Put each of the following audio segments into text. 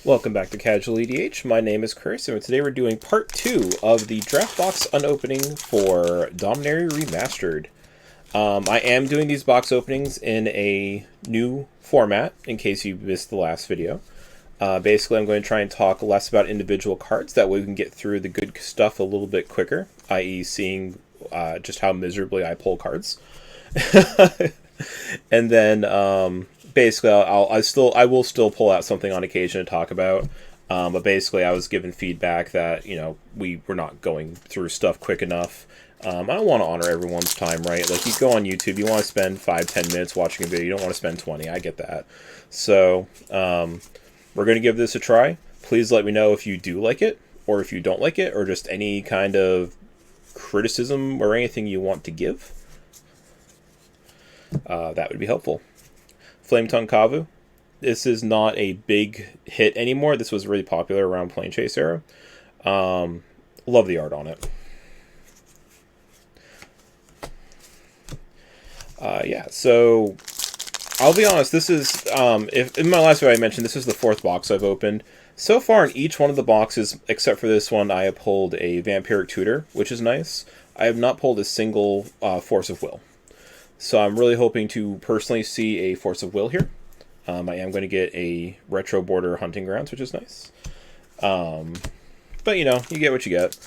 Welcome back to Casual EDH. My name is Chris, and today we're doing part 2 of the draft box unopening for Dominaria Remastered. I am doing these box openings in a new format, in case you missed the last video. Basically, I'm going to try and talk less about individual cards, that way we can get through the good stuff a little bit quicker, i.e. seeing just how miserably I pull cards. And then basically I will still pull out something on occasion to talk about, but basically I was given feedback that we were not going through stuff quick enough. I don't want to honor everyone's time, right? Like, you go on YouTube, you want to spend 5-10 minutes watching a video, you don't want to spend 20. I get that. So we're going to give this a try. Please let me know if you do like it, or if you don't like it, or just any kind of criticism or anything you want to give. That would be helpful. Flame Tongue Kavu. This is not a big hit anymore. This was really popular around Plane Chase era. Love the art on it. Yeah, so I'll be honest, this is, if in my last video I mentioned, this is the 4th box I've opened. So far in each one of the boxes, except for this one, I have pulled a Vampiric Tutor, which is nice. I have not pulled a single Force of Will. So I'm really hoping to personally see a Force of Will here. I am going to get a Retro Border Hunting Grounds, which is nice. But you get what you get.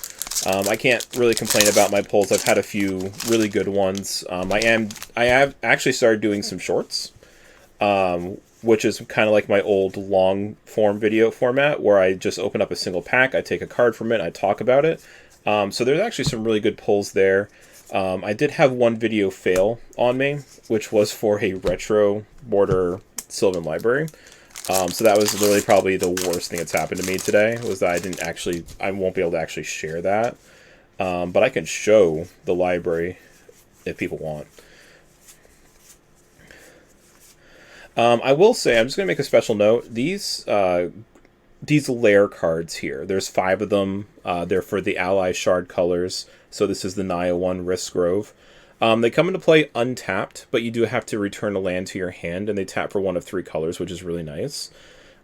I can't really complain about my pulls. I've had a few really good ones. I have actually started doing some shorts, which is kind of like my old long form video format, where I just open up a single pack, I take a card from it, I talk about it. So there's actually some really good pulls there. I did have one video fail on me, which was for a Retro Border Sylvan Library. So that was literally probably the worst thing that's happened to me today, was that I won't be able to actually share that. But I can show the library if people want. I will say, I'm just going to make a special note. These lair cards here, there's 5 of them. They're for the Ally Shard colors. So this is the Naya 1 Risk Grove. They come into play untapped, but you do have to return a land to your hand, and they tap for 1 of 3 colors, which is really nice.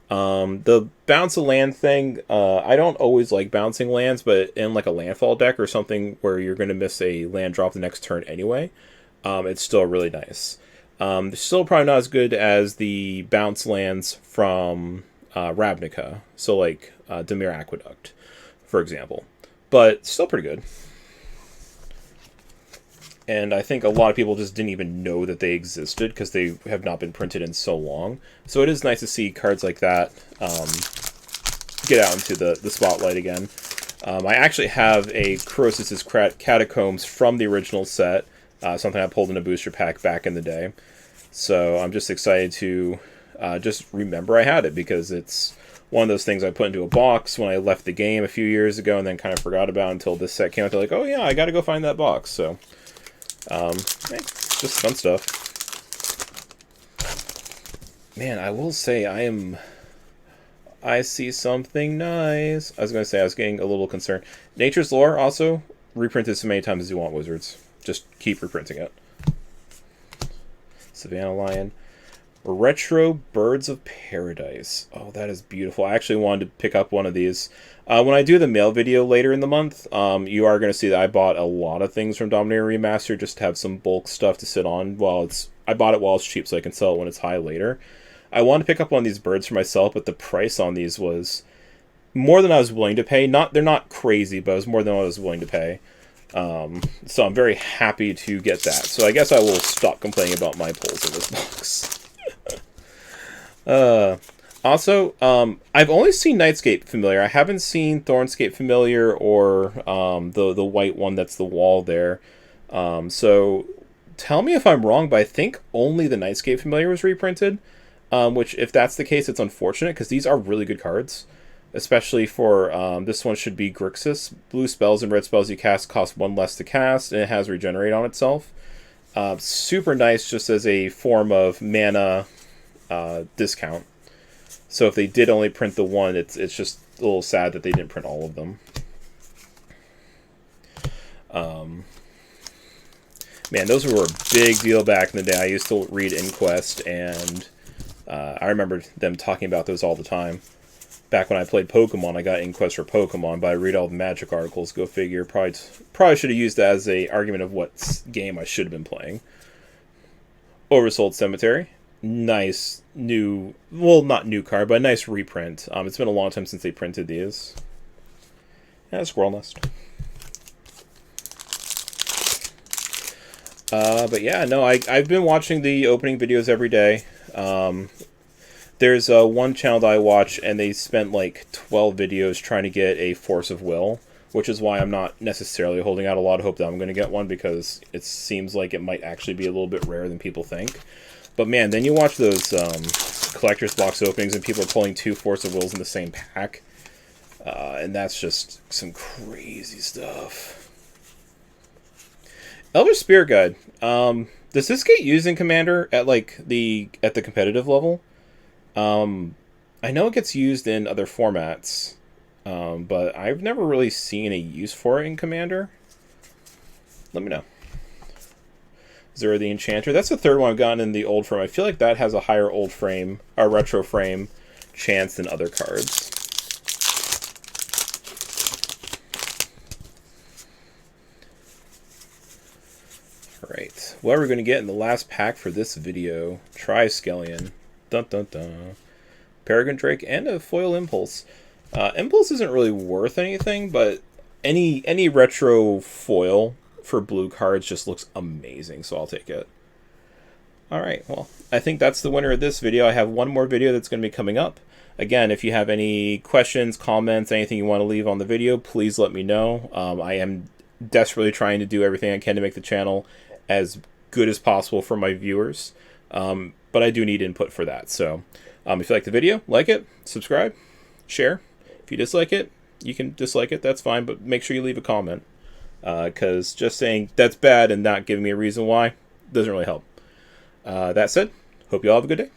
The bounce a land thing, I don't always like bouncing lands, but in like a landfall deck or something where you're going to miss a land drop the next turn anyway, it's still really nice. Still probably not as good as the bounce lands from Ravnica, so like Dimir Aqueduct, for example, but still pretty good. And I think a lot of people just didn't even know that they existed because they have not been printed in so long. So it is nice to see cards like that get out into the spotlight again. I actually have a Croesus' Catacombs from the original set, something I pulled in a booster pack back in the day. So I'm just excited to just remember I had it, because it's one of those things I put into a box when I left the game a few years ago and then kind of forgot about until this set came out. They're like, oh yeah, I got to go find that box. So just fun stuff. Man, I will say I see something nice. I was going to say I was getting a little concerned. Nature's Lore also reprinted so many times as you want, Wizards. Just keep reprinting it. Savannah Lion. Retro Birds of Paradise. Oh, that is beautiful. I actually wanted to pick up one of these. When I do the mail video later in the month, you are going to see that I bought a lot of things from Dominaria Remastered just to have some bulk stuff to sit on I bought it while it's cheap so I can sell it when it's high later. I wanted to pick up one of these birds for myself, but the price on these was more than I was willing to pay. They're not crazy, but it was more than I was willing to pay. So I'm very happy to get that. So I guess I will stop complaining about my pulls in this box. Also, I've only seen Nightscape Familiar. I haven't seen Thornscape Familiar or the white one that's the wall there. So tell me if I'm wrong, but I think only the Nightscape Familiar was reprinted. Which, if that's the case, it's unfortunate, because these are really good cards. Especially for, this one should be Grixis. Blue spells and red spells you cast cost 1 less to cast, and it has Regenerate on itself. Super nice just as a form of mana discount. So if they did only print the one, it's just a little sad that they didn't print all of them. Man, those were a big deal back in the day. I used to read Inquest, and I remember them talking about those all the time. Back when I played Pokemon, I got Inquest for Pokemon, but I read all the Magic articles. Go figure. Probably should have used that as a argument of what game I should have been playing. Oversold Cemetery. Nice new, well, not new card, but a nice reprint. It's been a long time since they printed these. Yeah, Squirrel Nest. But yeah, no, I've been watching the opening videos every day. There's one channel that I watch, and they spent like 12 videos trying to get a Force of Will, which is why I'm not necessarily holding out a lot of hope that I'm going to get one, because it seems like it might actually be a little bit rarer than people think. But man, then you watch those collector's box openings, and people are pulling 2 Force of Wills in the same pack, and that's just some crazy stuff. Elder Spirit Guide. Does this get used in Commander at the competitive level? I know it gets used in other formats, but I've never really seen a use for it in Commander. Let me know. Zero the Enchanter. That's the third one I've gotten in the old frame. I feel like that has a higher old frame, or retro frame, chance than other cards. Alright, what are we going to get in the last pack for this video? Triskelion. Dun dun dun. Peregrine Drake and a foil Impulse. Impulse isn't really worth anything, but any retro foil for blue cards just looks amazing, so I'll take it. Alright, well, I think that's the winner of this video. I have one more video that's going to be coming up. Again, if you have any questions, comments, anything you want to leave on the video, please let me know. I am desperately trying to do everything I can to make the channel as good as possible for my viewers. But I do need input for that. So if you like the video, like it, subscribe, share. If you dislike it, you can dislike it. That's fine, but make sure you leave a comment. Because just saying that's bad and not giving me a reason why doesn't really help. That said, hope you all have a good day.